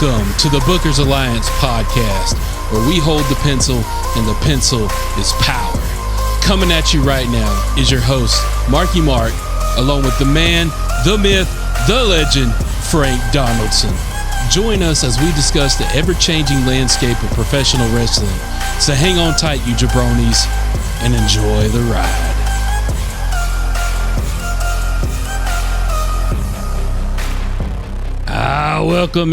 Welcome to the Bookers Alliance podcast, where we hold the pencil and the pencil is power. Coming at you right now is your host, Marky Mark, along with the man, the myth, the legend, Frank Donaldson. Join us as we discuss the ever-changing landscape of professional wrestling. So hang on tight, you jabronis, and enjoy the ride. Welcome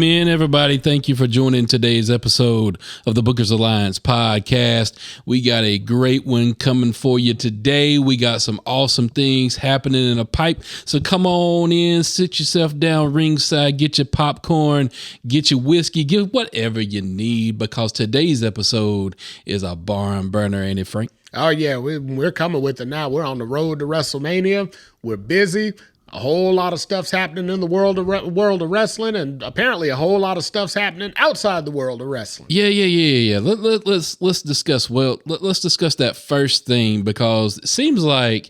in, everybody. Thank you for joining today's episode of the Bookers Alliance podcast. We got a great one coming for you today. We got some awesome things happening in a pipe. So come on in, sit yourself down ringside, get your popcorn, get your whiskey, get whatever you need, because today's episode is a barn burner, ain't it, Frank? Oh, yeah, we're coming with it now. We're on the road to WrestleMania. We're busy. A whole lot of stuff's happening in the world of wrestling, and apparently a whole lot of stuff's happening outside the world of wrestling. Yeah. Let's discuss. Well, let's discuss that first thing, because it seems like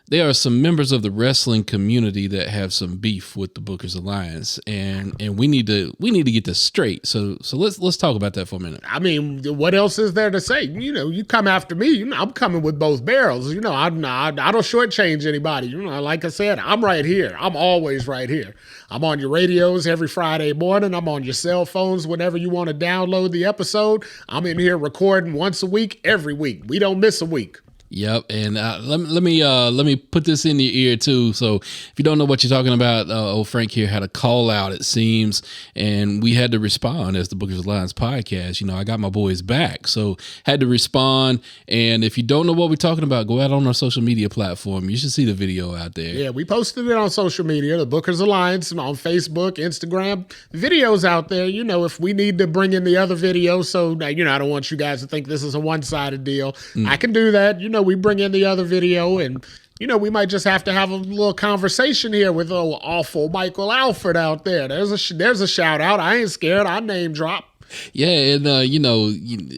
there are some members of the wrestling community that have some beef with the Bookers Alliance, and we need to get this straight. So let's talk about that for a minute. I mean, what else is there to say? You know, you come after me, you know, I'm coming with both barrels. You know, I don't shortchange anybody. You know, like I said, I'm right here. I'm always right here. I'm on your radios every Friday morning. I'm on your cell phones whenever you want to download the episode. I'm in here recording once a week, every week. We don't miss a week. Yep, and let me put this in your ear too. So if you don't know what you're talking about, old Frank here had a call out, it seems, and we had to respond as the Bookers Alliance podcast. You know, I got my boys back, so had to respond. And if you don't know what we're talking about, go out on our social media platform. You should see the video out there. Yeah, we posted it on social media, the Bookers Alliance, on Facebook, Instagram. Videos out there. You know, if we need to bring in the other video, so you know, I don't want you guys to think this is a one-sided deal. I can do that. You know, we bring in the other video, and you know, we might just have to have a little conversation here with old awful Michael Alfred out there. There's a shout out. I ain't scared. I name drop. Yeah, and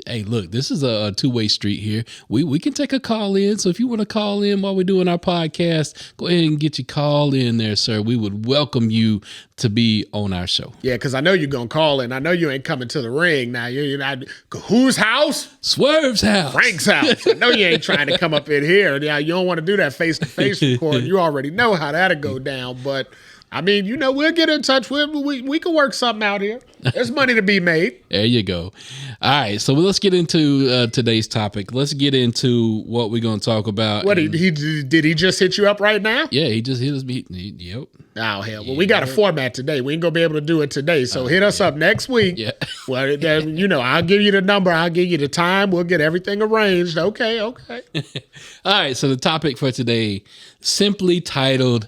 hey, look, this is a two-way street here. We can take a call in. So if you want to call in while we're doing our podcast, go ahead and get your call in there, sir. We would welcome you to be on our show. Yeah, because I know you're gonna call in. I know you ain't coming to the ring now. You're not. Whose house? Swerve's house. Frank's house. I know you ain't trying to come up in here. Yeah, you don't want to do that face-to-face recording. You already know how that'll go down, but. I mean, you know, we'll get in touch with we can work something out here. There's money to be made. There you go. All right, so let's get into today's topic. Let's get into what we're going to talk about. What, did he just hit you up right now? Yeah, he just hit us. Yep. Oh, hell. Well, we got a format today. We ain't going to be able to do it today. So hit us up next week. Yeah. Well, then, you know, I'll give you the number. I'll give you the time. We'll get everything arranged. Okay. All right, so the topic for today, simply titled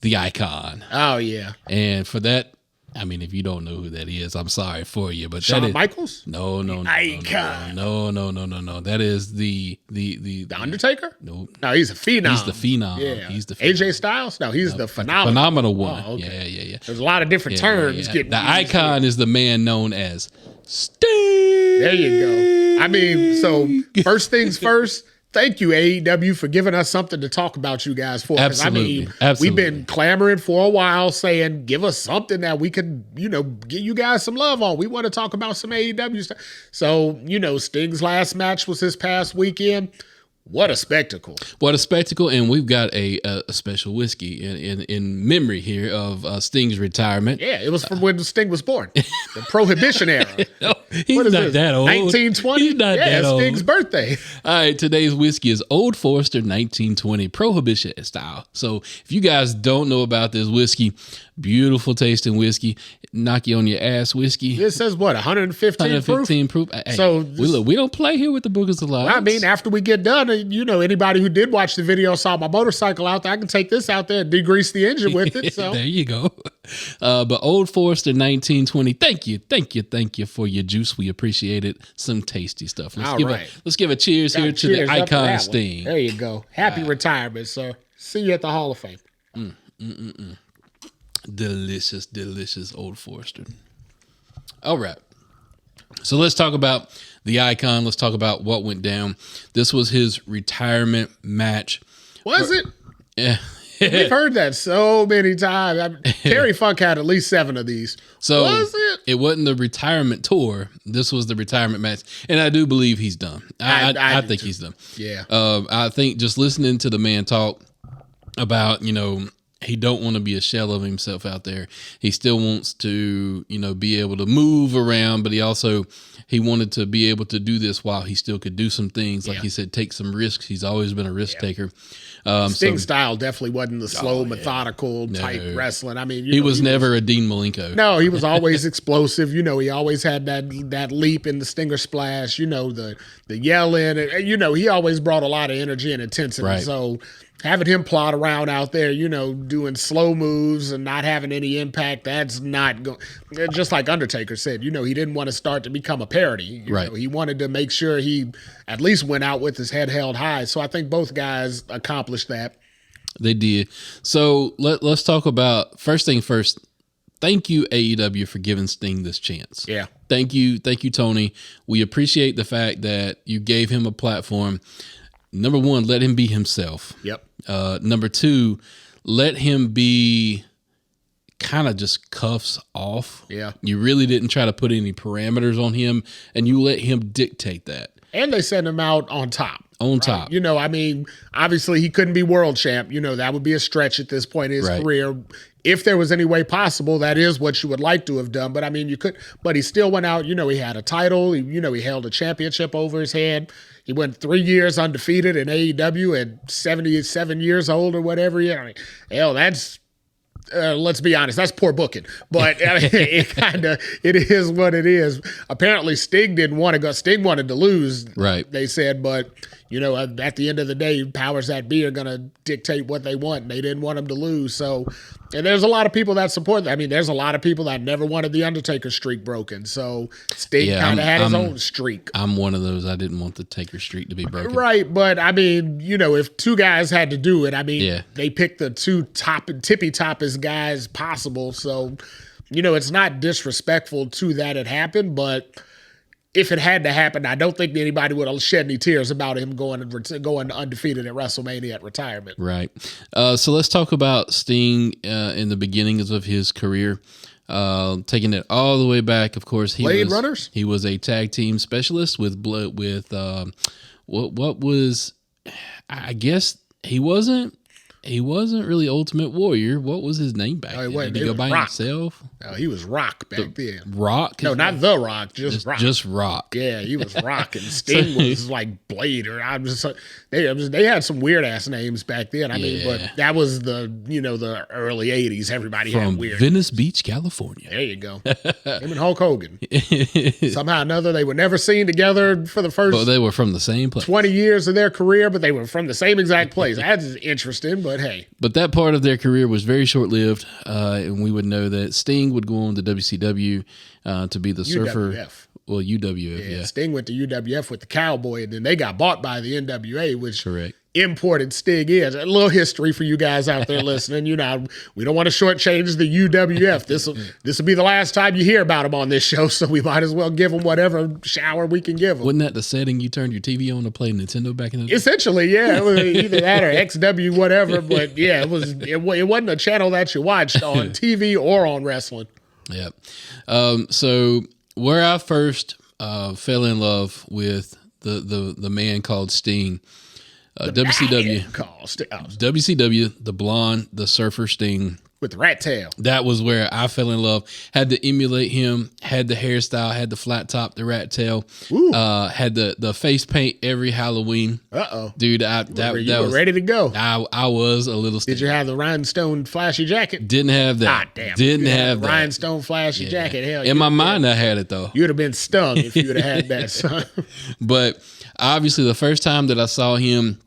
The Icon. Oh, yeah. And for that, I mean, if you don't know who that is, I'm sorry for you. But Shawn Michaels? No. Icon. No. That is the Undertaker? No. No, he's a phenom. He's the phenom. Yeah. He's the phenom. AJ Styles? No, he's the phenomenal. Phenomenal one. Oh, okay. Yeah. There's a lot of different terms. The icon is the man known as Sting. There you go. I mean, so first things first. Thank you, AEW, for giving us something to talk about you guys for. Absolutely. We've been clamoring for a while saying, give us something that we could, you know, get you guys some love on. We want to talk about some AEW stuff. So, you know, Sting's last match was this past weekend. What a spectacle. And we've got a special whiskey in memory here of Sting's retirement. Yeah, it was from when Sting was born, the Prohibition era. No, he's not that old. 1920? He's not that old. Sting's birthday. All right, today's whiskey is Old Forester 1920 Prohibition style. So if you guys don't know about this whiskey, beautiful tasting whiskey, knock you on your ass whiskey. This says what, 115 proof? Hey, so we don't play here with the Bookers Alliance. I mean, after we get done, you know, anybody who did watch the video saw my motorcycle out there, I can take this out there and degrease the engine with it. So there you go. But Old Forester 1920, thank you for your juice. We appreciate it. Some tasty stuff. Let's give a cheers here to the icon Sting. There you go. Happy retirement, sir. See you at the Hall of Fame. Delicious Old Forester. All right. So let's talk about the icon. Let's talk about what went down. This was his retirement match. Was it? Yeah. We've heard that so many times. Terry Funk had at least 7 of these. So Was it wasn't the retirement tour. This was the retirement match. And I do believe he's done. I think he's done. Yeah. I think just listening to the man talk about, he don't want to be a shell of himself out there. He still wants to, be able to move around, but he wanted to be able to do this while he still could do some things. Like he said, take some risks. He's always been a risk taker. Sting's style definitely wasn't the slow, methodical type wrestling. I mean, he was never a Dean Malenko. No, he was always explosive. He always had that leap in the Stinger splash. The yelling. He always brought a lot of energy and intensity. Right. So having him plod around out there, doing slow moves and not having any impact, that's not going. Just like Undertaker said, he didn't want to start to become a parody. Right. He wanted to make sure he at least went out with his head held high. So I think both guys accomplished that. They did. So let's talk about, first thing first, thank you, AEW, for giving Sting this chance. Yeah. Thank you, Tony. We appreciate the fact that you gave him a platform. Number one, let him be himself. Yep. Number two, let him be kind of just cuffs off. Yeah. You really didn't try to put any parameters on him, and you let him dictate that. And they sent him out on top. Top. Obviously he couldn't be world champ. That would be a stretch at this point in his career. If there was any way possible, that is what you would like to have done. But you could, but he still went out, he had a title, he held a championship over his head. He went 3 years undefeated in AEW at 77 years old or whatever. That's, let's be honest, that's poor booking. But it is what it is. Apparently Sting didn't want to go. Sting wanted to lose, they said, but at the end of the day, powers that be are going to dictate what they want. And they didn't want him to lose. So, and there's a lot of people that support that. There's a lot of people that never wanted the Undertaker streak broken. So Sting kind of had his own streak. I'm one of those. I didn't want the Taker streak to be broken. Right. But if 2 guys had to do it, they picked the 2 tippy toppest guys possible. So, it's not disrespectful to that it happened, but if it had to happen, I don't think anybody would have shed any tears about him going undefeated at WrestleMania at retirement. Right. So let's talk about Sting in the beginnings of his career. Taking it all the way back, of course, he was a tag team specialist with what was, I guess he wasn't really Ultimate Warrior. What was his name back then? Did he go by himself? Oh, he was Rock back then. Rock? No, not The Rock, just Rock. Just Rock. Yeah, he was Rock, and Sting was like Blade, or they had some weird ass names back then. But that was the early '80s. Everybody had weird. Venice Beach, California. There you go. Him and Hulk Hogan. Somehow or another, they were never seen together for the first. Well, they were from the same place. 20 years of their career, but they were from the same exact place. That's interesting, but hey. But that part of their career was very short-lived, and we would know that Sting would go on to WCW to be the Surfer. UWF. Well, UWF, yeah. Sting went to UWF with the Cowboy, and then they got bought by the NWA, which correct. Imported Sting is. A little history for you guys out there listening. We don't want to shortchange the UWF. This will be the last time you hear about them on this show, so we might as well give them whatever shower we can give them. Wasn't that the setting you turned your TV on to play Nintendo back in the day? Essentially, yeah. It was either that or XW, whatever. But yeah, it wasn't a channel that you watched on TV or on wrestling. Yeah. So where I first fell in love with the man called Sting. WCW, the blonde, the Surfer Sting with the rat tail. That was where I fell in love. Had to emulate him. Had the hairstyle. Had the flat top, the rat tail. Had the face paint every Halloween. Dude, you were ready to go. I was a little. Did you have the rhinestone flashy jacket? Didn't have that. Damn. Didn't have the that rhinestone flashy jacket. Hell, in my mind, I had it though. You'd have been stung if you'd have had that, son. But obviously, the first time that I saw him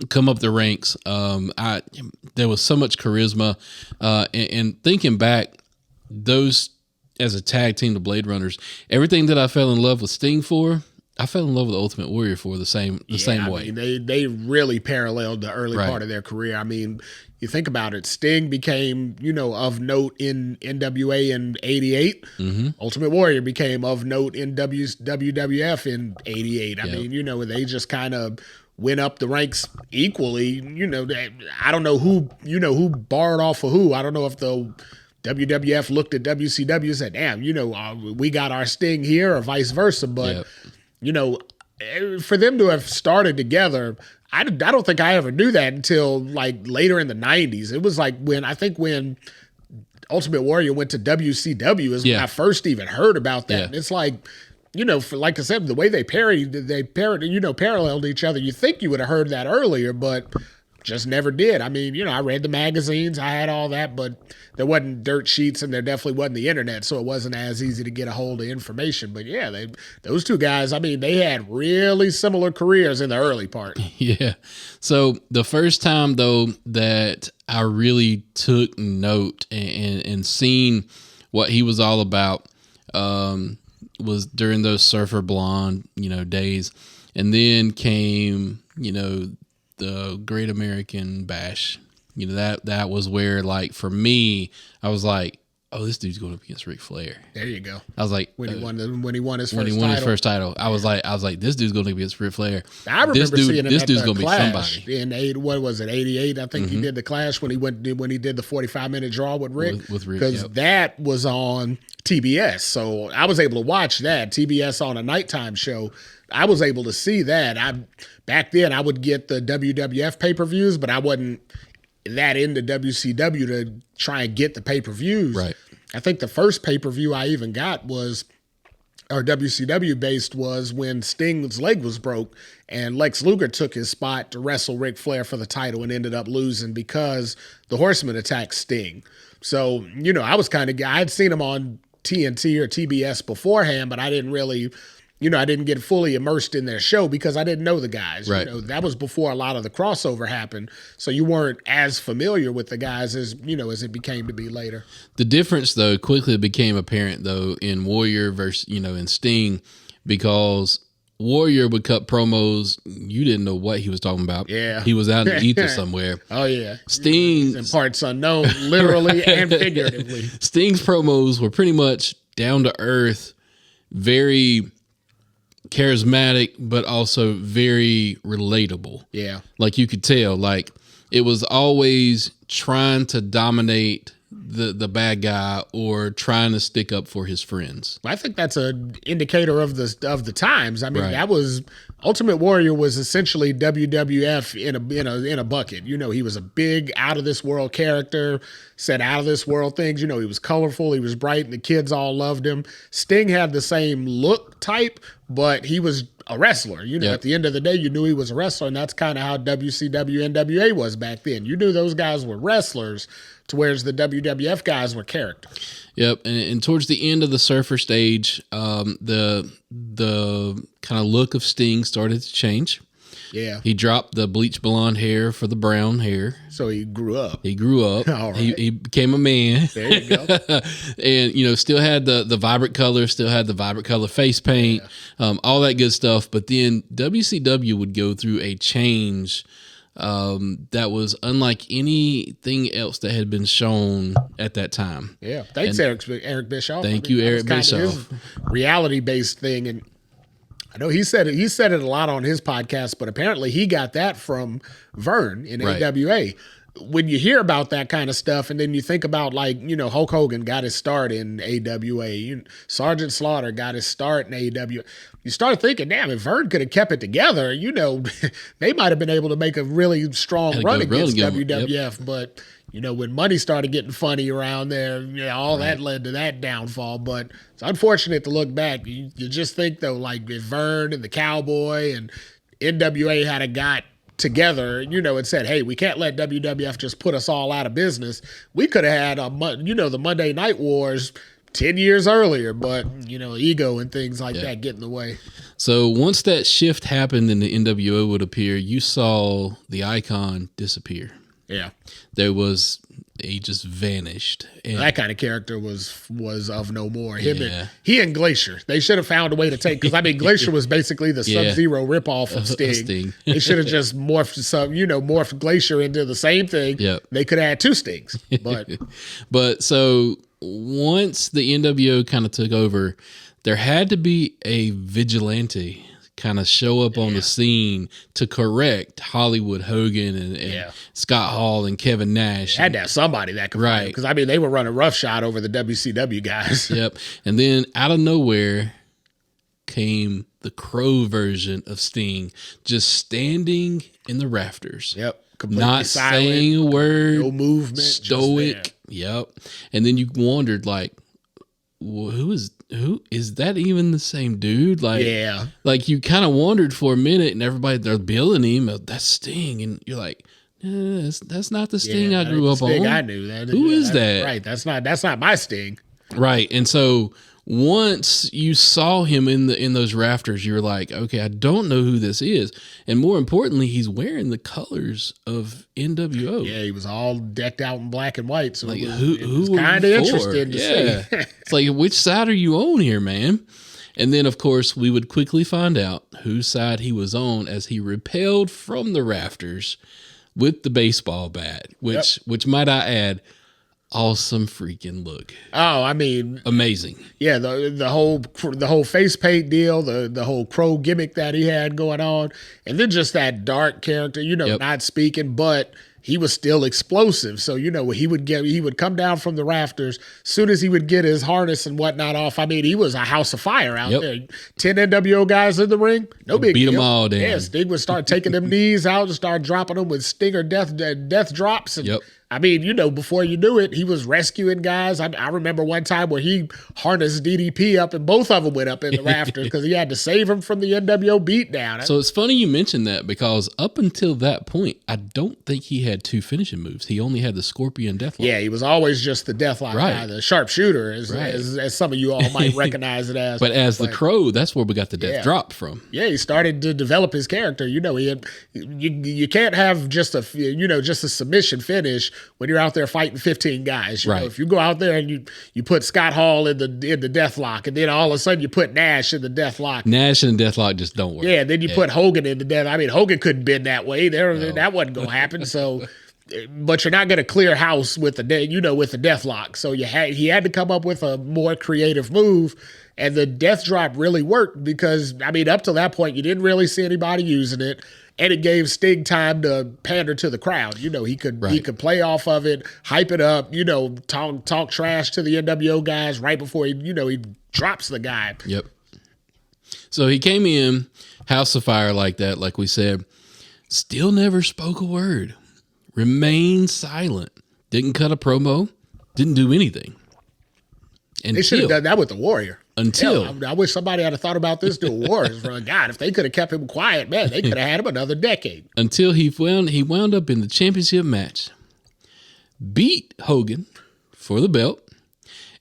come up the ranks, there was so much charisma, and thinking back, those as a tag team, the Blade Runners, everything that I fell in love with Sting for, I fell in love with the Ultimate Warrior for the same way. They really paralleled the early part of their career. I mean, you think about it, Sting became, of note in NWA in 88. Mm-hmm. Ultimate Warrior became of note in WWF in 88. I mean, they just kind of went up the ranks equally. I don't know who barred off of who. I don't know if the WWF looked at WCW and said, damn, we got our Sting here, or vice versa. But, for them to have started together, I don't think I ever knew that until like later in the 90s. It was like when Ultimate Warrior went to WCW is when I first even heard about that. Yeah. And it's like, like I said, the way they paralleled each other, you think you would have heard that earlier, but just never did. I mean, I read the magazines, I had all that, but there wasn't dirt sheets and there definitely wasn't the internet, so it wasn't as easy to get a hold of information. But yeah, those two guys, I mean, they had really similar careers in the early part. Yeah. So the first time, though, that I really took note and seen what he was all about was during those Surfer Blonde, days. And then came, the Great American Bash. That was where, like, for me, I was like, oh, this dude's going up against Ric Flair. There you go. I was like, when he won his first title, I was like, this dude's going up against Ric Flair. I remember seeing him this at dude's the going to be somebody. In 88. I think he did the Clash when he did the 45-minute draw with Rick. With Rick, because that was on TBS, so I was able to watch that. TBS on a nighttime show. I was able to see that. Back then I would get the WWF pay-per-views, but I wasn't that into WCW to try and get the pay-per-views. Right. I think the first pay-per-view I even got was, or WCW based, was when Sting's leg was broke and Lex Luger took his spot to wrestle Ric Flair for the title and ended up losing because the Horsemen attacked Sting. So, I was I'd seen him on TNT or TBS beforehand, but I didn't really, I didn't get fully immersed in their show because I didn't know the guys. Right. That was before a lot of the crossover happened. So you weren't as familiar with the guys as it became to be later. The difference, though, quickly became apparent, though, in Warrior versus, in Sting, because Warrior would cut promos. You didn't know what he was talking about. Yeah. He was out in the ether somewhere. Oh, yeah. Sting's in parts unknown, literally and figuratively. Sting's promos were pretty much down to earth, very charismatic, but also very relatable. Yeah. Like you could tell, like it was always trying to dominate the bad guy or trying to stick up for his friends. I think that's an indicator of the times. I mean, Right. that was Ultimate Warrior was essentially WWF in a bucket. He was a big out of this world character, said out of this world things. He was colorful, he was bright, and the kids all loved him. Sting had the same look type, but he was a wrestler. Yep. At the end of the day, you knew he was a wrestler, and that's kind of how WCW NWA was back then. You knew those guys were wrestlers, to whereas the WWF guys were characters. Yep, and towards the end of the Surfer stage, the kind of look of Sting started to change. Yeah. He dropped the bleach blonde hair for the brown hair. So he grew up. All right. He became a man. There you go. And, still had the vibrant color, still had the vibrant color face paint, all that good stuff. But then WCW would go through a change that was unlike anything else that had been shown at that time. Yeah. Thanks, Eric Bischoff. Thank you, Eric Bischoff. Reality-based thing. And I know he said it a lot on his podcast, but apparently he got that from Vern in Right. AWA. When you hear about that kind of stuff, and then you think about Hulk Hogan got his start in AWA, Sergeant Slaughter got his start in AWA. You start thinking, damn, if Vern could have kept it together, they might have been able to make a really strong run against WWF. Yep. But when money started getting funny around there, all that led to that downfall. But it's unfortunate to look back. You just think though, like if Vern and the Cowboy and NWA had got together, and said, hey, we can't let WWF just put us all out of business. We could have had the Monday Night Wars 10 years earlier, but ego and things like that get in the way. So once that shift happened and the NWO would appear, you saw the icon disappear. Yeah. He just vanished. And that kind of character was of no more. He and Glacier. They should have found a way to take, because Glacier was basically the Sub-Zero ripoff of Sting. They should have just morphed Glacier into the same thing. Yep. They could have had two Stings. But so once the NWO kind of took over, there had to be a vigilante kind of show up on the scene to correct Hollywood Hogan and Scott Hall and Kevin Nash. Had to have somebody that could fight, because I mean they were running roughshod over the WCW guys. Yep. And then out of nowhere came the Crow version of Sting, just standing in the rafters. Yep. Completely not silent, saying a word, no movement, stoic. Yep. And then you wondered, like, well, who is that even the same dude? Like, like you kind of wondered for a minute, and everybody they're billing him, that's Sting, and you're like, that's not the Sting I grew up on. I knew that. Who is that? Right. That's not my Sting. Right. And so once you saw him in those rafters, you were like, okay, I don't know who this is. And more importantly, he's wearing the colors of NWO. Yeah, he was all decked out in black and white. So like, it was kind of interesting to see. It's like, which side are you on here, man? And then, of course, we would quickly find out whose side he was on as he rappelled from the rafters with the baseball bat, which might I add, awesome freaking look. Oh, I mean, amazing. Yeah, the whole face paint deal, the whole Crow gimmick that he had going on, and then just that dark character, not speaking, but he was still explosive. So, he would come down from the rafters. Soon as he would get his harness and whatnot off, I mean, he was a house of fire out there. 10 NWO guys in the ring, no big deal. Beat them all down. Yeah, Sting would start taking them knees out and start dropping them with Stinger death drops. And I mean, before you knew it, he was rescuing guys. I remember one time where he harnessed DDP up and both of them went up in the rafters because he had to save him from the NWO beatdown. So it's funny you mentioned that, because up until that point, I don't think he had two finishing moves. He only had the Scorpion Deathlock. Yeah, he was always just the Deathlock guy, the sharpshooter, as some of you all might recognize it as. But the Crow, that's where we got the death drop from. Yeah, he started to develop his character. He had, you can't have just a submission finish when you're out there fighting 15 guys. You know, if you go out there and you put Scott Hall in the Deathlock, and then all of a sudden you put Nash in the Deathlock. Nash and Deathlock just don't work. Yeah, and then you put Hogan in the Death. I mean, Hogan couldn't bend that way. That wasn't going to happen. So, but you're not going to clear house with the Deathlock. So he had to come up with a more creative move. And the death drop really worked because, I mean, up to that point, you didn't really see anybody using it. And it gave Sting time to pander to the crowd. He could play off of it, hype it up, talk trash to the NWO guys right before he drops the guy. Yep. So he came in, house of fire like that, like we said, still never spoke a word, remained silent, didn't cut a promo, didn't do anything. They should have done that with the Warrior. I wish somebody had thought about this doing Warriors. God, if they could have kept him quiet, man, they could have had him another decade. Until he wound up in the championship match, beat Hogan for the belt,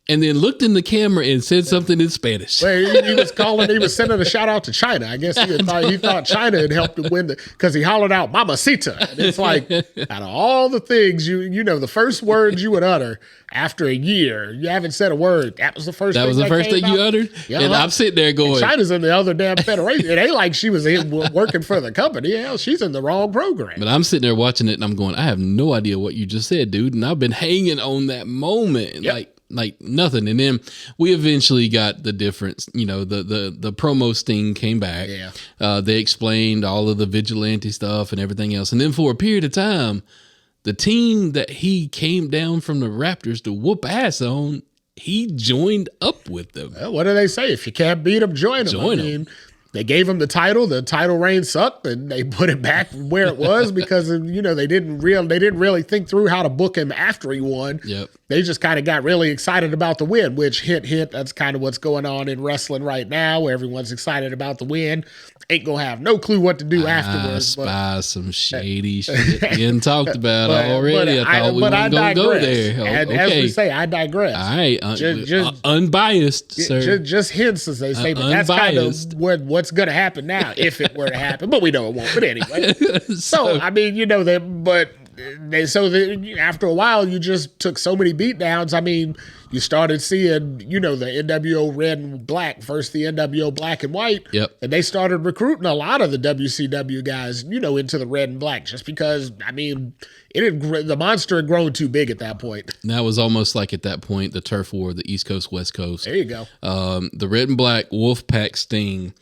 and then looked in the camera and said something in Spanish. Well, he was sending a shout out to China. I guess he thought China had helped him win because he hollered out "Mamacita." And it's like, out of all the things the first words you would utter after a year, you haven't said a word. That was the first. That was the first thing you uttered. Yeah, and I'm sitting there going, China's in the other damn federation. It ain't like she was working for the company. Hell, she's in the wrong program. But I'm sitting there watching it, and I'm going, I have no idea what you just said, dude. And I've been hanging on that moment, like nothing. And then we eventually got the difference. The promo Sting came back. Yeah. They explained all of the vigilante stuff and everything else. And then for a period of time, the team that he came down from the Raptors to whoop ass on, he joined up with them. Well, what do they say? If you can't beat them, join them. I mean, they gave him the title. The title reign sucked, and they put it back where it was because they didn't really think through how to book him after he won. Yep. They just kind of got really excited about the win, which hint. That's kind of what's going on in wrestling right now, where everyone's excited about the win. Ain't gonna have no clue what to do afterwards. I spy some shady shit being talked about already. I thought we weren't gonna go there. Okay. As we say, I digress. All right, just unbiased, sir. Just hints, as they say, but that's kind of what's gonna happen now if it were to happen. But we know it won't. But anyway, so I mean, after a while, you just took so many beatdowns. I mean, you started seeing, the NWO red and black versus the NWO black and white. Yep. And they started recruiting a lot of the WCW guys, into the red and black, just because, I mean, the monster had grown too big at that point. And that was almost like at that point, the turf war, the East Coast, West Coast. There you go. The red and black Wolfpack Sting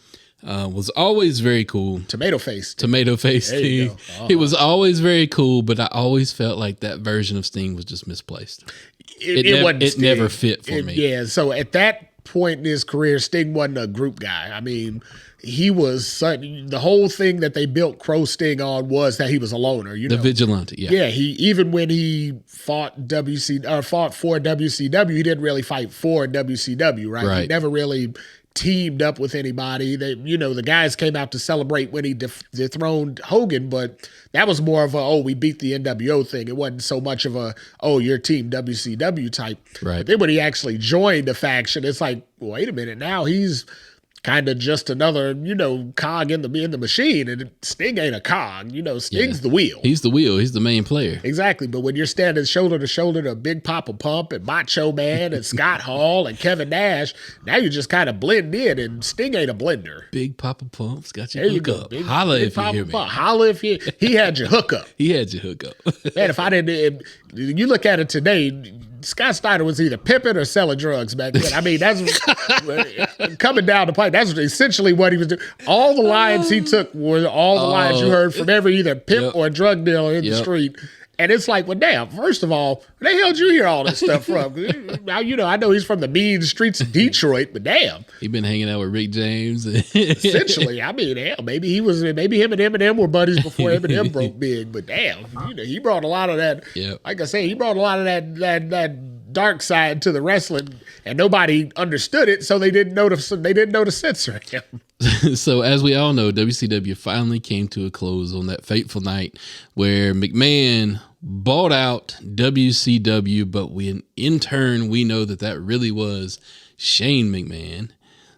was always very cool. Tomato face. Tomato face There you Sting. go. He was always very cool, but I always felt like that version of Sting was just misplaced. It never fit for me. Yeah, so at that point in his career, Sting wasn't a group guy. I mean, he was the whole thing that they built Crow Sting on was that he was a loner. The vigilante, yeah. Yeah, he even when he fought for WCW, he didn't really fight for WCW, right? Right. He never really teamed up with anybody. They, the guys came out to celebrate when he dethroned Hogan, but that was more of we beat the NWO thing. It wasn't so much of you're team WCW type. Right. But then when he actually joined the faction, it's like, wait a minute, now he's kind of just another, cog in the machine, and Sting ain't a cog. Sting's the wheel. He's the wheel. He's the main player. Exactly. But when you're standing shoulder to shoulder to Big Papa Pump and Macho Man and Scott Hall and Kevin Nash, now you just kind of blend in, and Sting ain't a blender. Big Papa Pump's got your There you hook go. up. Big, Holla Big if Papa you hear me. Pump. Holla if he had your hook up. He had your hook up. Man, if I didn't, you look at it today, Scott Steiner was either pimping or selling drugs back then. I mean, that's coming down the pipe. That's essentially what he was doing. All the lines he took were all the lines you heard from every either pimp or drug dealer in the street. And it's like, well, damn, first of all, where the hell did you hear all this stuff from? Now, I know he's from the mean streets of Detroit, but damn. He been hanging out with Rick James. Essentially, I mean, hell, maybe him and Eminem were buddies before Eminem broke big, but damn, he brought a lot of that. Yep. Like I say, he brought a lot of that dark side to the wrestling, and nobody understood it, so they didn't know to censor him. So as we all know, WCW finally came to a close on that fateful night where McMahon bought out WCW, but in turn we know that really was Shane McMahon.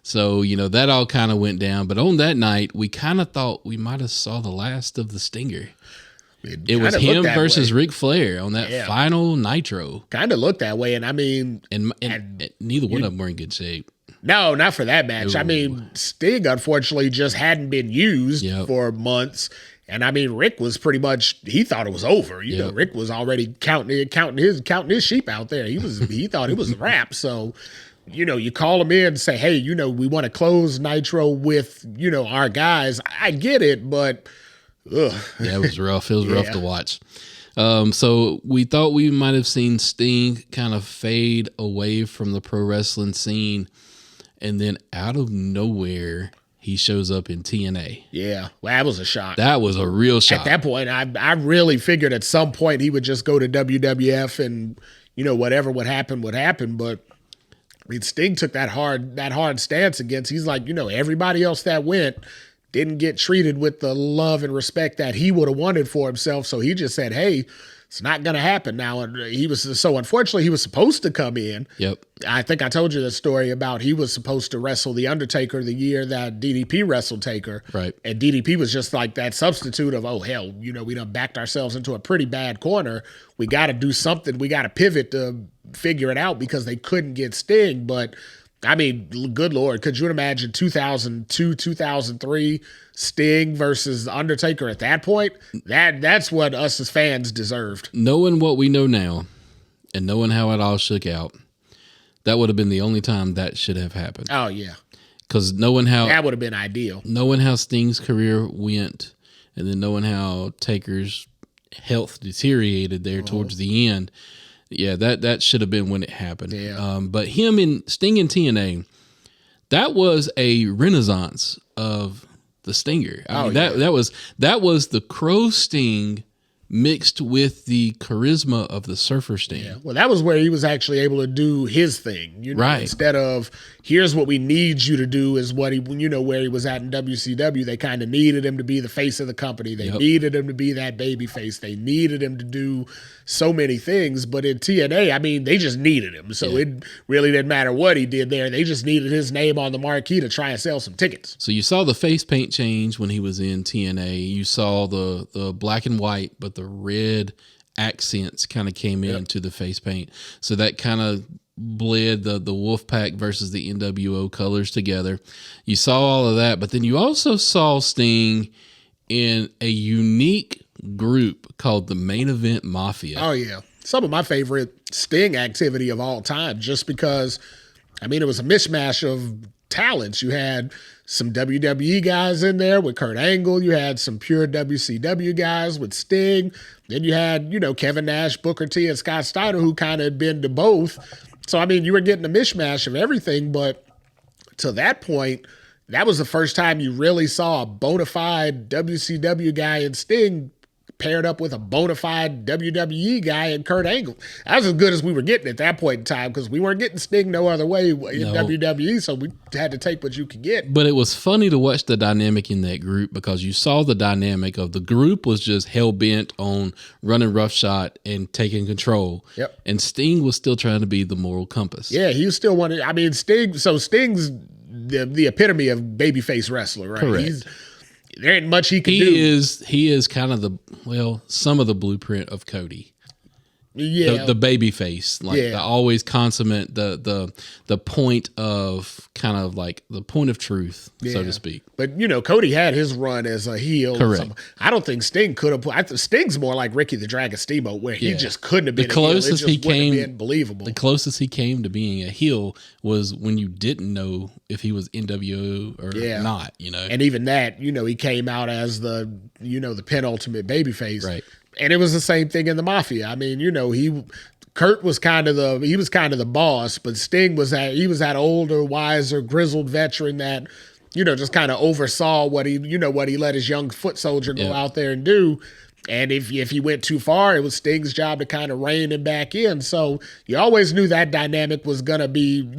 So, that all kind of went down. But on that night, we kind of thought we might have saw the last of the Stinger. It was him versus Ric Flair on that final Nitro. Kind of looked that way, and I mean... And neither one of them were in good shape. No, not for that match. Ooh. I mean, Sting, unfortunately, just hadn't been used for months. And I mean, Rick was pretty much, he thought it was over. Rick was already counting his sheep out there. He thought it was a wrap. So, you call him in and say, hey, we want to close Nitro with, our guys. I get it, but ugh. Yeah, it was rough. It was rough to watch. So we thought we might have seen Sting kind of fade away from the pro wrestling scene. And then out of nowhere, he shows up in TNA. Yeah, well, that was a shock. That was a real shock. At that point, I really figured at some point he would just go to WWF and, whatever would happen would happen. But I mean, Sting took that hard stance against. He's like, everybody else that went didn't get treated with the love and respect that he would have wanted for himself. So he just said, hey, it's not going to happen now. And unfortunately, he was supposed to come in. Yep. I think I told you the story about he was supposed to wrestle The Undertaker the year that DDP wrestled Taker. Right. And DDP was just like that substitute of, oh, hell, we done backed ourselves into a pretty bad corner. We got to do something. We got to pivot to figure it out because they couldn't get Sting. But, I mean, good Lord, could you imagine 2002, 2003 Sting versus Undertaker at that point? That's what us as fans deserved. Knowing what we know now and knowing how it all shook out, that would have been the only time that should have happened. Oh, yeah. Because knowing how... That would have been ideal. Knowing how Sting's career went and then knowing how Taker's health deteriorated there towards the end, yeah, that should have been when it happened. Yeah. But him and Sting and TNA, that was a renaissance of the Stinger. I mean, that was the Crow Sting mixed with the charisma of the Surfer Sting. Yeah. Well, that was where he was actually able to do his thing, right. Instead of here's what we need you to do is what he, where he was at in WCW. They kind of needed him to be the face of the company. They needed him to be that baby face. They needed him to do so many things. But in TNA, I mean, they just needed him. So it really didn't matter what he did there. They just needed his name on the marquee to try and sell some tickets. So you saw the face paint change when he was in TNA. You saw the black and white, but the red accents kind of came into the face paint. So that kind of bled the Wolfpack versus the NWO colors together. You saw all of that, but then you also saw Sting in a unique group called the Main Event Mafia. Oh, yeah. Some of my favorite Sting activity of all time, just because, I mean, it was a mishmash of talents. You had some WWE guys in there with Kurt Angle. You had some pure WCW guys with Sting. Then you had, Kevin Nash, Booker T, and Scott Steiner, who kind of had been to both. So, I mean, you were getting a mishmash of everything. But to that point, that was the first time you really saw a bona fide WCW guy in Sting paired up with a bona fide WWE guy in Kurt Angle. That was as good as we were getting at that point in time because we weren't getting Sting no other way in WWE, so we had to take what you could get. But it was funny to watch the dynamic in that group because you saw the dynamic of the group was just hell-bent on running roughshod and taking control. Yep. And Sting was still trying to be the moral compass. Yeah, he was still wanting. I mean, Sting's the epitome of babyface wrestler, right? Correct. There ain't much he can do. He is kind of some of the blueprint of Cody. Yeah, the baby face, the always consummate, the point of kind of like the point of truth, so to speak. But Cody had his run as a heel. Correct. I don't think Sting could have. Sting's more like Ricky the Dragon Steamboat, where he just couldn't have been the closest a heel. he came. Believable. The closest he came to being a heel was when you didn't know if he was NWO or not. And even that, he came out as the penultimate babyface, right? And it was the same thing in the Mafia. I mean, Kurt was kind of the boss, but Sting was that older, wiser, grizzled veteran that, just kind of oversaw what he let his young foot soldier go out there and do. And if he went too far, it was Sting's job to kind of rein him back in. So you always knew that dynamic was going to be,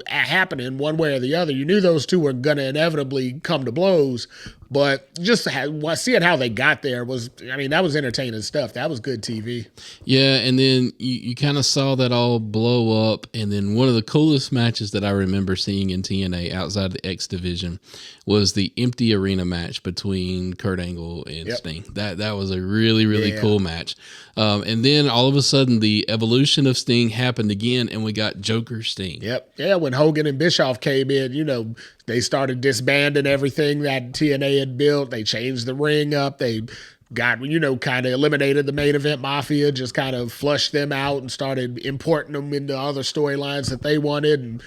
happening one way or the other. You knew those two were going to inevitably come to blows. But just seeing how they got there that was entertaining stuff. That was good TV. Yeah, and then you kind of saw that all blow up. And then one of the coolest matches that I remember seeing in TNA outside of the X Division was the empty arena match between Kurt Angle and Sting. That was a really, really cool match. And then all of a sudden, the evolution of Sting happened again, and we got Joker Sting. Yep. Yeah, when Hogan and Bischoff came in, they started disbanding everything that TNA had built. They changed the ring up. They got, kind of eliminated the main event Mafia, just kind of flushed them out and started importing them into other storylines that they wanted. And,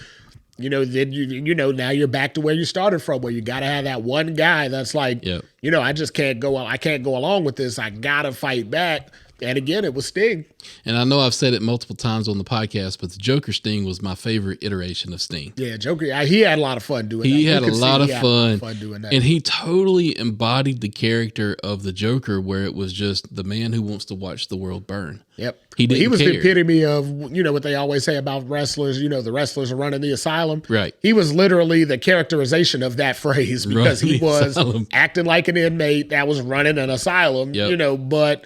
then now you're back to where you started from, where you got to have that one guy that's like, I just can't go along with this. I got to fight back. And again, it was Sting. And I know I've said it multiple times on the podcast, but the Joker Sting was my favorite iteration of Sting. Yeah, Joker. He had a lot of fun doing that. He had a lot of fun doing that. And he totally embodied the character of the Joker, where it was just the man who wants to watch the world burn. Yep. He was the epitome of, what they always say about wrestlers, the wrestlers are running the asylum. Right. He was literally the characterization of that phrase because he was acting like an inmate that was running an asylum, but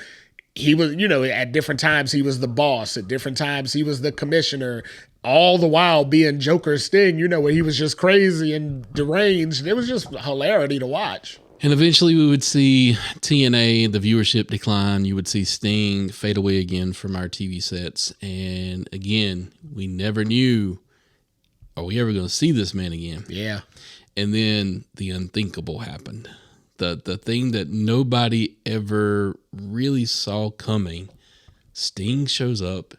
he was, at different times he was the boss. At different times he was the commissioner. All the while being Joker Sting, where he was just crazy and deranged. It was just hilarity to watch. And eventually we would see TNA, the viewership decline. You would see Sting fade away again from our TV sets. And again, we never knew, are we ever going to see this man again? Yeah. And then the unthinkable happened. The thing that nobody ever really saw coming. Sting shows up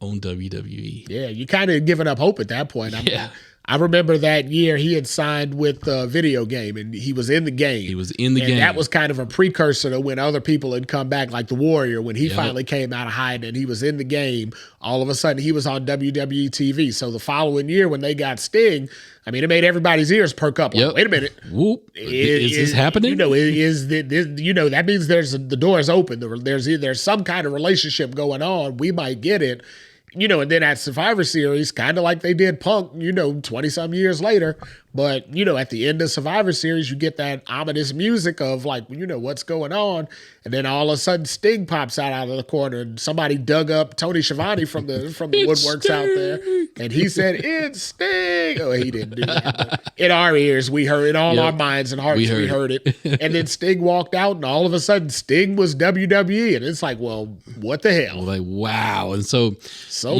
on WWE. Yeah, you kind of giving up hope at that point. I remember that year he had signed with a video game, and he was in the game. And that was kind of a precursor to when other people had come back, like the Warrior, when he finally came out of hiding and he was in the game. All of a sudden, he was on WWE TV. So the following year, when they got Sting, it made everybody's ears perk up. Like, wait a minute. Whoop. Is this happening? That means the door is open. There's some kind of relationship going on. We might get it. And then at Survivor Series, kind of like they did Punk, 20-some years later. But, at the end of Survivor Series, you get that ominous music of like, what's going on. And then all of a sudden Sting pops out of the corner and somebody dug up Tony Schiavone from the woodworks Sting out there. And he said, "It's Sting." Oh, he didn't do that. But in our ears, we heard it. In all our minds and hearts, we heard it. And then Sting walked out and all of a sudden Sting was WWE. And it's like, well, what the hell? Like, wow. And so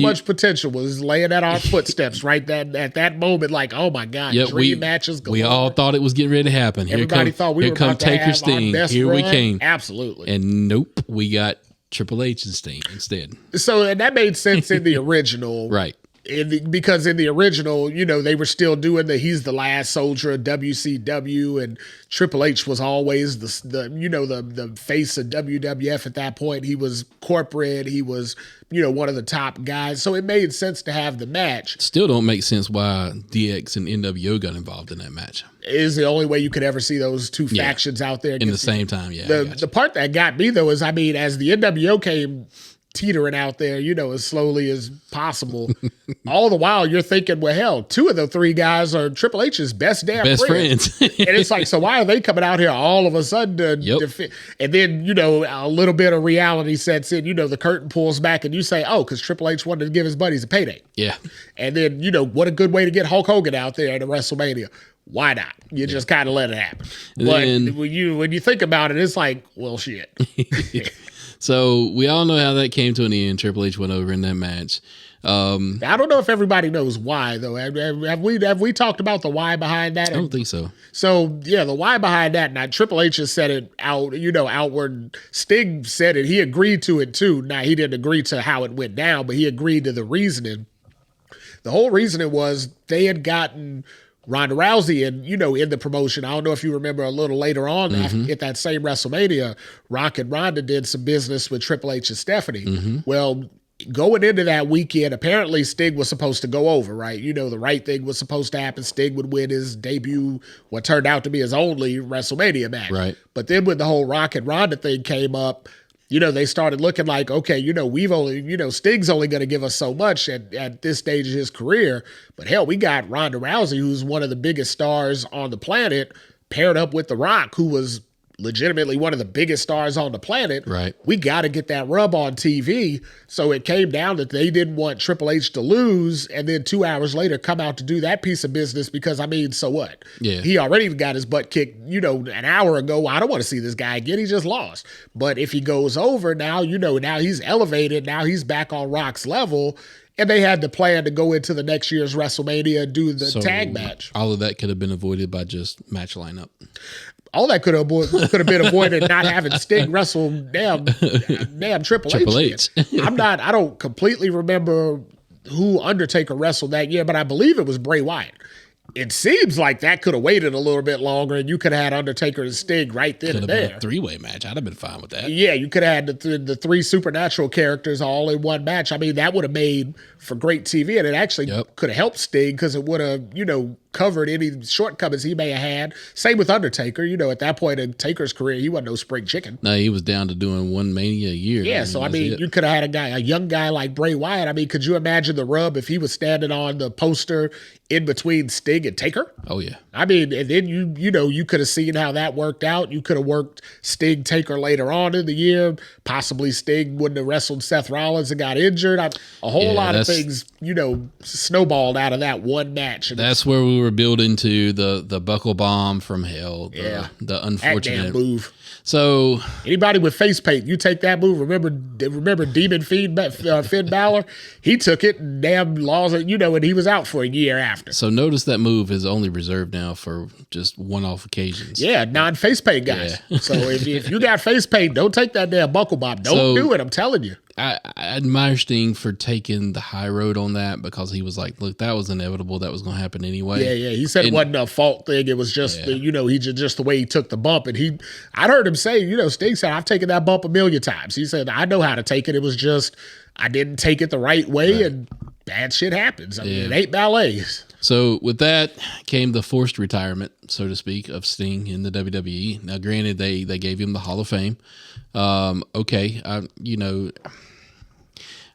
much potential was laying at our footsteps at that moment. Like, oh my God, dream matches. We all thought it was getting ready to happen. Everybody thought we were about to have Sting. Our best Here run. we came. Absolutely. And nope, we got Triple H and Sting instead. So, and that made sense in the original. Right. Because in the original, they were still doing he's the last soldier of WCW, and Triple H was always the face of WWF at that point. He was corporate. He was, one of the top guys. So it made sense to have the match. Still don't make sense why DX and NWO got involved in that match. Is the only way you could ever see those two factions out there. In the same time, yeah. The part that got me, though, is, as the NWO came teetering out there, as slowly as possible. All the while you're thinking, well, hell, two of the three guys are Triple H's best friends. And it's like, so why are they coming out here all of a sudden to defend? And then, a little bit of reality sets in, the curtain pulls back and you say, oh, because Triple H wanted to give his buddies a payday. Yeah. And then, what a good way to get Hulk Hogan out there at WrestleMania. Why not? You just kind of let it happen. But when you think about it, it's like, well, shit. So we all know how that came to an end. Triple H went over in that match. I don't know if everybody knows why, though. Have we talked about the why behind that? I don't think so. So, yeah, the why behind that. Now, Triple H has said it out, outward. Sting said it. He agreed to it, too. Now, he didn't agree to how it went down, but he agreed to the reasoning. The whole reasoning was they had gotten Ronda Rousey and, in the promotion. I don't know if you remember a little later on at that same WrestleMania, Rock and Ronda did some business with Triple H and Stephanie. Well, going into that weekend, apparently Sting was supposed to go over, right? The right thing was supposed to happen. Sting would win his debut, what turned out to be his only WrestleMania match. Right. But then when the whole Rock and Ronda thing came up, they started looking like, okay, we've only, Sting's only going to give us so much at this stage of his career. But hell, we got Ronda Rousey, who's one of the biggest stars on the planet, paired up with The Rock, who was legitimately one of the biggest stars on the planet. Right. We got to get that rub on TV. So it came down that they didn't want Triple H to lose and then 2 hours later come out to do that piece of business because, so what? Yeah. He already got his butt kicked, an hour ago. I don't want to see this guy again. He just lost. But if he goes over now, now he's elevated. Now he's back on Rock's level. And they had the plan to go into the next year's WrestleMania and do the tag match. All of that could have been avoided by just match lineup. All that could have been avoided not having Sting wrestle damn Triple H. I don't completely remember who Undertaker wrestled that year, but I believe it was Bray Wyatt. It seems like that could have waited a little bit longer and you could have had Undertaker and Sting right then and there. Could have been a 3-way match. I'd have been fine with that. Yeah, you could have had the three supernatural characters all in one match. That would have made for great TV, and it actually could have helped Sting because it would have, covered any shortcomings he may have had. Same with Undertaker. At that point in Taker's career, he wasn't no spring chicken. No, he was down to doing one Mania a year. Yeah, you could have had a young guy like Bray Wyatt. Could you imagine the rub if he was standing on the poster in between Sting and Taker? Oh, yeah. And then you could have seen how that worked out. You could have worked Sting Taker later on in the year. Possibly Sting wouldn't have wrestled Seth Rollins and got injured. A whole lot of things, snowballed out of that one match. And that's where we were building to the buckle bomb from hell. The unfortunate that damn move. So anybody with face paint, you take that move. Remember Demon Finn Balor? He took it and damn laws, and he was out for a year after. So notice that move is only reserved now for just one-off occasions. Yeah, non-face paint guys. Yeah. So if you got face paint, don't take that damn buckle bomb. Don't do it. I'm telling you. I admire Sting for taking the high road on that, because he was like, look, that was inevitable. That was going to happen anyway. Yeah. He said it wasn't a fault thing. It was just, he just the way he took the bump. And I'd heard him say, Sting said, I've taken that bump a million times. He said, I know how to take it. It was just, I didn't take it the right way, and bad shit happens. It ain't ballet. So with that came the forced retirement, so to speak, of Sting in the WWE. Now, granted, they gave him the Hall of Fame. I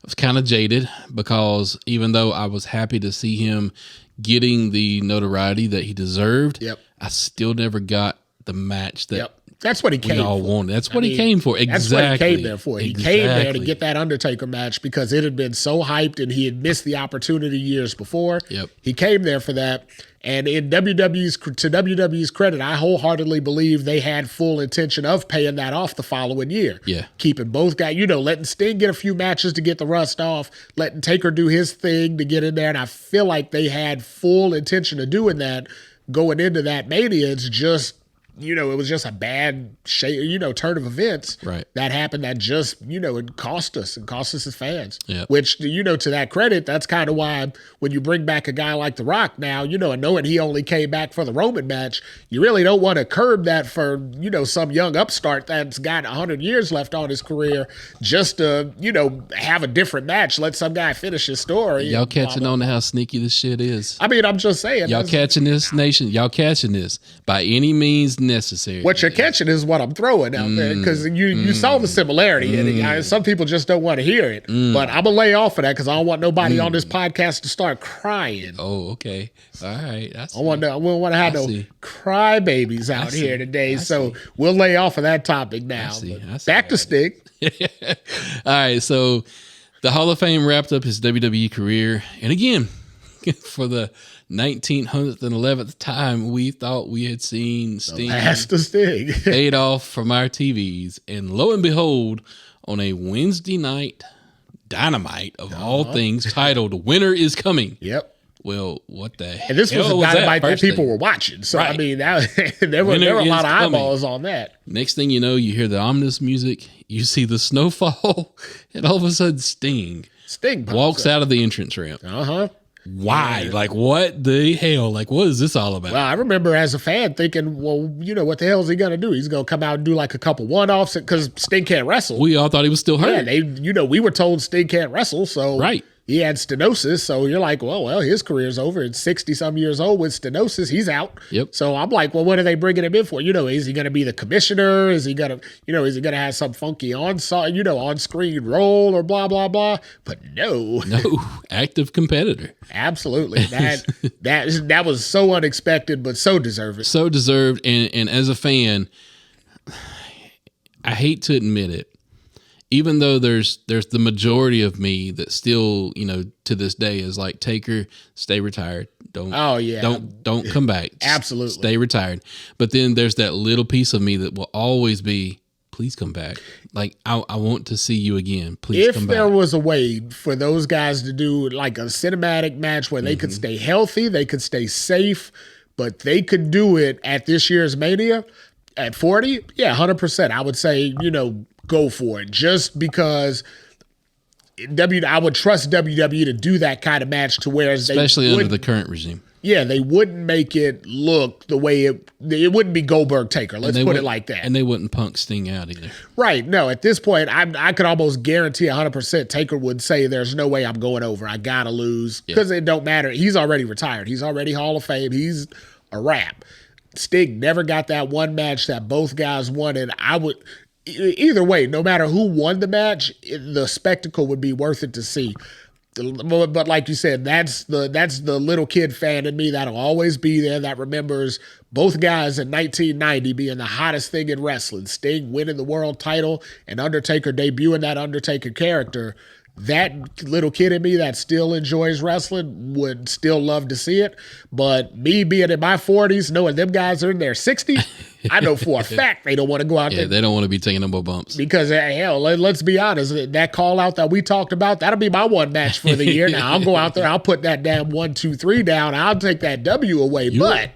was kind of jaded, because even though I was happy to see him getting the notoriety that he deserved, I still never got the match that that's what he came all for. Wanted. That's what he came for. Exactly. That's what he came there for. He came there to get that Undertaker match because it had been so hyped and he had missed the opportunity years before. He came there for that. And to WWE's credit, I wholeheartedly believe they had full intention of paying that off the following year. Keeping both guys, letting Sting get a few matches to get the rust off, letting Taker do his thing to get in there. And I feel like they had full intention of doing that going into that Mania. It's just it was just a bad turn of events Right. that happened that just, it cost us as fans. Yep. Which, to that credit, that's kind of why when you bring back a guy like The Rock now, and knowing he only came back for the Roman match, you really don't want to curb that for, some young upstart that's got 100 years left on his career just to, have a different match, let some guy finish his story. Y'all catching on to how sneaky this shit is. I mean, I'm just saying. Y'all catching this, nation? Y'all catching this by any means necessary. What you're catching is what I'm throwing out there, because you saw the similarity in it. Some people just don't want to hear it, but I'm gonna lay off of that because I don't want nobody on this podcast to start crying. Oh, okay, all right. I we don't want to have no crybabies out here today, so we'll lay off of that topic now. I see back to Sting. All right, so the Hall of Fame wrapped up his WWE career, and again, for the 1900th and 11th time, we thought we had seen Sting Last of Sting fade off from our TVs, and lo and behold, on a Wednesday night Dynamite of all things, titled "Winter is Coming." Yep. Well, what the hell? And this was a Dynamite that people thing? were watching, so Right. I mean, there were a lot of eyeballs on that. Next thing you know, you hear the ominous music, you see the snowfall, and all of a sudden, Sting walks out of the entrance ramp. Why? Yeah. Like, what the hell? Like, what is this all about? Well, I remember as a fan thinking, well, what the hell is he going to do? He's going to come out and do like a couple one-offs because Sting can't wrestle. We all thought he was still hurt. Yeah, we were told Sting can't wrestle, so Right. he had stenosis. So you're like, well, his career's over. It's 60-some years old with stenosis. He's out. Yep. So I'm like, well, what are they bringing him in for? Is he going to be the commissioner? Is he going to, have some funky on-screen role or blah, blah, blah? But no. No, active competitor. Absolutely. That was so unexpected, but so deserving. So deserved. And as a fan, I hate to admit it, even though there's the majority of me that still, to this day is like, Taker, stay retired. Don't come back. Absolutely. Stay retired. But then there's that little piece of me that will always be, please come back. Like, I want to see you again. Please come back. If there was a way for those guys to do like a cinematic match where they could stay healthy, they could stay safe, but they could do it at this year's Mania at 40, 100%. I would say, go for it, just because I would trust WWE to do that kind of match to where especially under the current regime. Yeah, they wouldn't make it look the way it wouldn't be Goldberg Taker. Let's put it like that. And they wouldn't punk Sting out either. Right. No, at this point, I could almost guarantee 100% Taker would say there's no way I'm going over. I got to lose because it don't matter. He's already retired. He's already Hall of Fame. He's a wrap. Sting never got that one match that both guys wanted. Either way, no matter who won the match, the spectacle would be worth it to see. But like you said, that's the little kid fan in me that'll always be there, that remembers both guys in 1990 being the hottest thing in wrestling. Sting winning the world title and Undertaker debuting that Undertaker character. That little kid in me that still enjoys wrestling would still love to see it. But me being in my 40s, knowing them guys are in their 60s, I know for a fact they don't want to go out there. Yeah, they don't want to be taking no more bumps. Because, hell, let's be honest, that call-out that we talked about, that'll be my one match for the year. Now, I'll go out there, I'll put that damn 1, 2, 3 down, I'll take that W away. But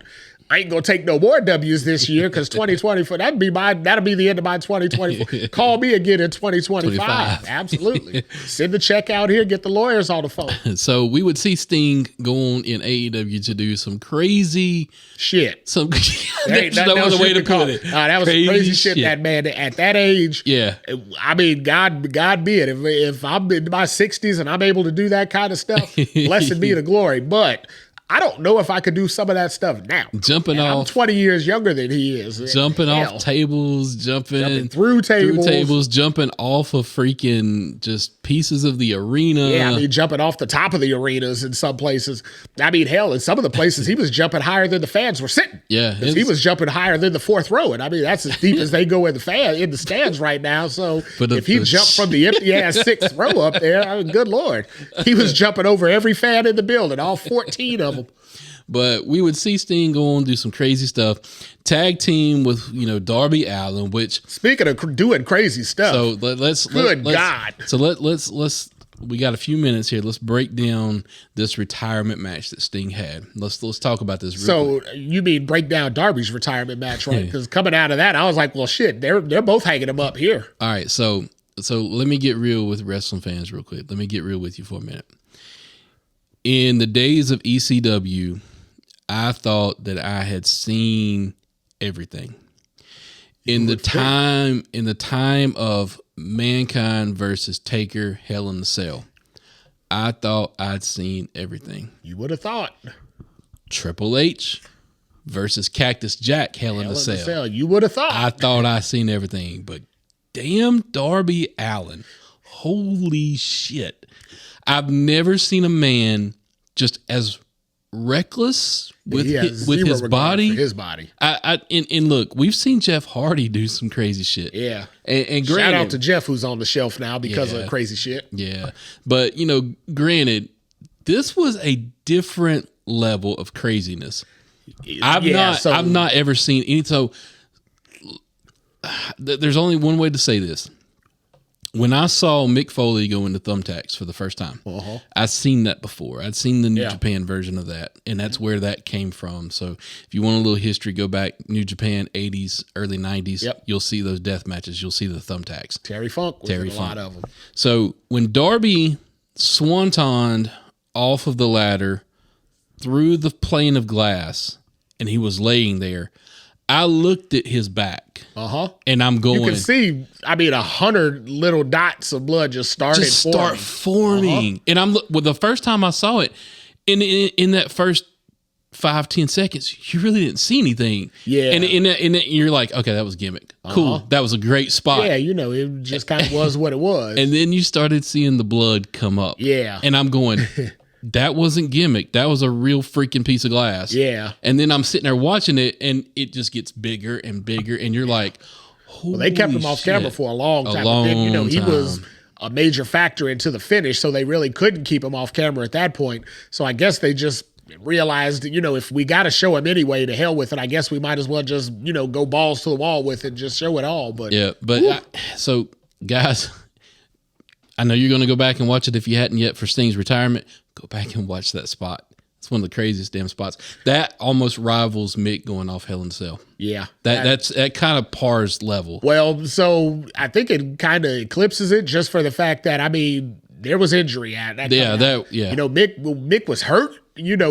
I ain't gonna take no more W's this year because 2024, that'll be the end of my 2024. Call me again in 2025. Absolutely. Send the check out here, get the lawyers on the phone. So we would see Sting go on in AEW to do some crazy shit. There's no other way to put it. That was crazy shit, that man at that age. Yeah. I mean, God be it. If I'm in my 60s and I'm able to do that kind of stuff, blessed be the glory. But I don't know if I could do some of that stuff now. I'm 20 years younger than he is. Jumping off tables, jumping through tables, jumping off of freaking just pieces of the arena. Yeah, I mean, jumping off the top of the arenas in some places. I mean, hell, in some of the places he was jumping higher than the fans were sitting. Yeah. He was jumping higher than the fourth row. And I mean, that's as deep as they go in the stands right now. So if he jumped from the empty ass sixth row up there, I mean, good Lord. He was jumping over every fan in the building, all 14 of them. But we would see Sting go on do some crazy stuff. Tag team with Darby Allin, which speaking of doing crazy stuff. So let's we got a few minutes here. Let's break down this retirement match that Sting had. Let's talk about this. So you mean break down Darby's retirement match, right? Because coming out of that, I was like, well, shit, they're both hanging him up here. All right, so let me get real with wrestling fans real quick. Let me get real with you for a minute. In the days of ECW, I thought that I had seen everything. In the time of Mankind versus Taker, Hell in the Cell, I thought I'd seen everything. You would have thought. Triple H versus Cactus Jack, Hell in the Cell. You would have thought. I thought I'd seen everything, but damn Darby Allin. Holy shit. I've never seen a man just as reckless with his body. His body. And look, we've seen Jeff Hardy do some crazy shit. Yeah. And shout out to Jeff, who's on the shelf now because of crazy shit. Yeah. But, granted, this was a different level of craziness. I've not ever seen any. So there's only one way to say this. When I saw Mick Foley go into Thumbtacks for the first time, I'd seen that before. I'd seen the New Japan version of that, and that's where that came from. So if you want a little history, go back New Japan, 80s, early 90s. You'll see those death matches. You'll see the Thumbtacks. Terry Funk was in a lot of them. So when Darby swantoned off of the ladder through the pane of glass, and he was laying there, I looked at his back, and I'm going. You can see, 100 little dots of blood just start forming. And the first time I saw it, in that first 5-10 seconds, you really didn't see anything. Yeah, and you're like, okay, that was gimmick. Cool, that was a great spot. Yeah, it just kind of was what it was. And then you started seeing the blood come up. Yeah, and I'm going. That wasn't gimmick. That was a real freaking piece of glass. Yeah. And then I'm sitting there watching it, and it just gets bigger and bigger, and you're like, holy they kept him off camera for a long time. He was a major factor into the finish, so they really couldn't keep him off camera at that point. So I guess they just realized, if we got to show him anyway, to hell with it. I guess we might as well just, go balls to the wall with it and just show it all. But so guys, I know you're going to go back and watch it if you hadn't yet for Sting's retirement. Go back and watch that spot. It's one of the craziest damn spots. That almost rivals Mick going off Hell in a Cell. Yeah. That kind of pars level. Well, so I think it kind of eclipses it just for the fact that, there was injury at that. Mick was hurt,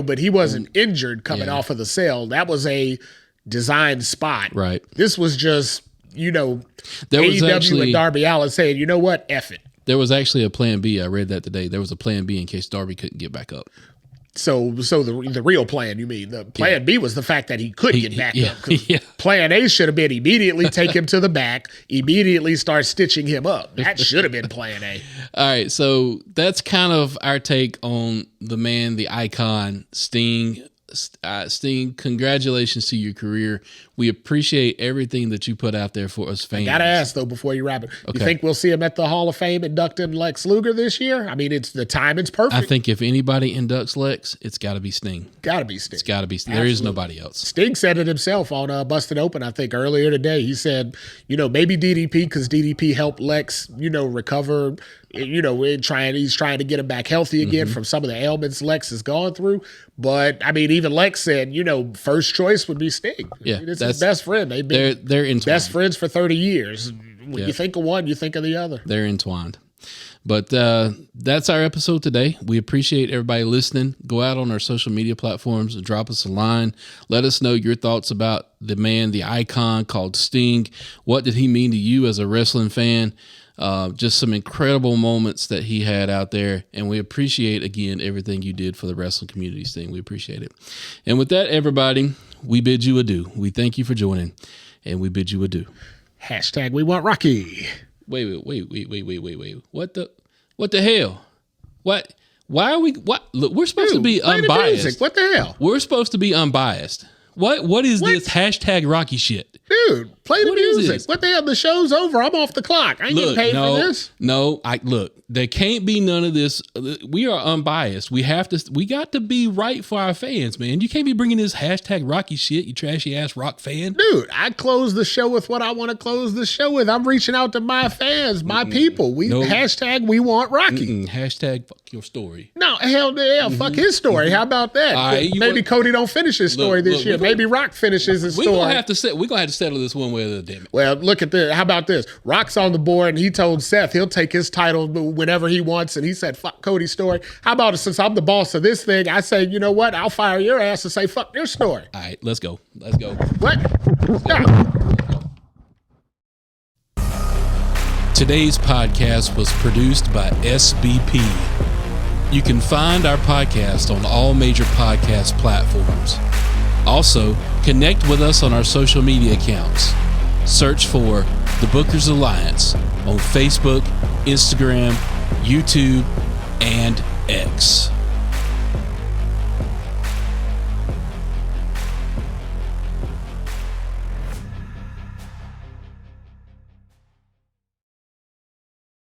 but he wasn't injured coming off of the cell. That was a designed spot. Right. This was just, AEW and Darby Allin saying, you know what, F it. There was actually a plan B. I read that today. There was a plan B in case Darby couldn't get back up. So the real plan, you mean? The plan B was the fact that he could get back up. Plan A should have been immediately take him to the back, immediately start stitching him up. That should have been plan A. All right, so that's kind of our take on the man, the icon, Sting. Sting, congratulations to your career. We appreciate everything that you put out there for us fans. I gotta ask though before you wrap it. Okay. You think we'll see him at the Hall of Fame inducting Lex Luger this year? It's the timing's perfect. I think if anybody inducts Lex, it's got to be Sting. Got to be Sting. It's got to be Sting. There is nobody else. Sting said it himself on Busted Open. I think earlier today he said, maybe DDP because DDP helped Lex, recover. He's trying to get him back healthy again from some of the ailments Lex has gone through. But even Lex said, first choice would be Sting. Yeah, it's his best friend. They've been they're entwined. Best friends for 30 years. When you think of one, you think of the other. They're entwined. But that's our episode today. We appreciate everybody listening. Go out on our social media platforms and drop us a line. Let us know your thoughts about the man, the icon called Sting. What did he mean to you as a wrestling fan? Just some incredible moments that he had out there. And we appreciate, again, everything you did for the wrestling community, Sting. We appreciate it. And with that, everybody, we bid you adieu. We thank you for joining, and we bid you adieu. # we want Rocky. Wait. What the hell? Why are we, look, we're supposed to be unbiased. What the hell? We're supposed to be unbiased. What is this hashtag Rocky shit? Dude, play the What is music. this? What the hell? The show's over. I'm off the clock. I ain't getting paid for this. No, there can't be none of this. We are unbiased. We got to be right for our fans, man. You can't be bringing this hashtag Rocky shit, you trashy ass rock fan. Dude, I close the show with what I want to close the show with. I'm reaching out to my fans, my people. Hashtag we want Rocky. Hashtag fuck your story. No, hell yeah, fuck his story. How about that? Right, maybe Cody don't finish his story this year. Maybe Rock finishes his story. We're gonna have to settle this one way or the other, damn it. Well, look at this. How about this? Rock's on the board, and he told Seth he'll take his title whenever he wants, and he said, fuck Cody's story. How about it, since I'm the boss of this thing, I say, you know what? I'll fire your ass and say, fuck your story. All right, let's go. What? Today's podcast was produced by SBP. You can find our podcast on all major podcast platforms. Also, connect with us on our social media accounts. Search for The Bookers Alliance on Facebook, Instagram, YouTube, and X.